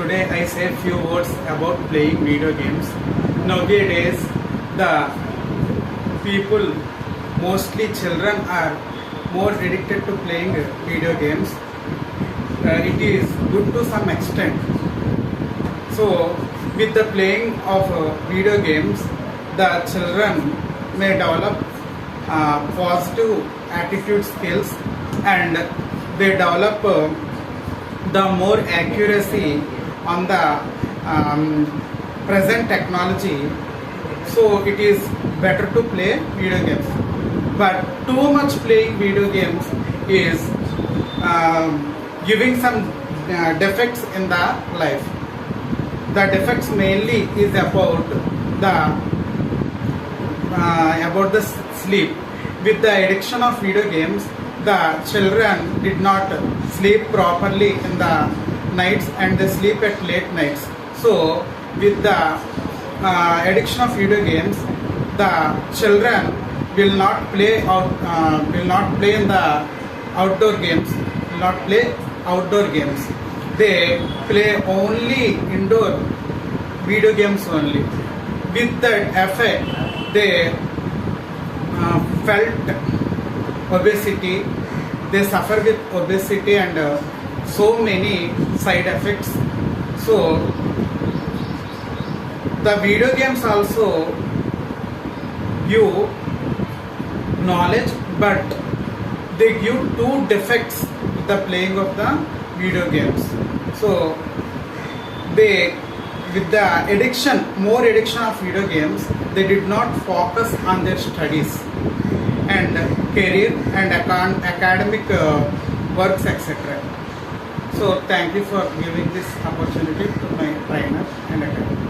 today I say few words about playing video games. Nowadays, the people, mostly children, are more addicted to playing video games. It is good to some extent. So, with the playing of video games, the children may develop positive attitude skills, and they develop the more accuracy on the present technology. So it is better to play video games, but too much playing video games is giving some defects in the life. The defects mainly is about the sleep. With the addiction of video games, the children did not sleep properly in the nights and they sleep at late nights. So with the addiction of video games, the children will not play in the outdoor games. Will not play outdoor games. They play only indoor video games only. With that effect, they felt obesity. They suffer with obesity and so many side effects. So the video games also give knowledge, but they give two defects with the playing of the video games. So they, with the addiction, more addiction of video games, they did not focus on their studies and career and academic works, etc. So thank you for giving this opportunity to my trainer and academy.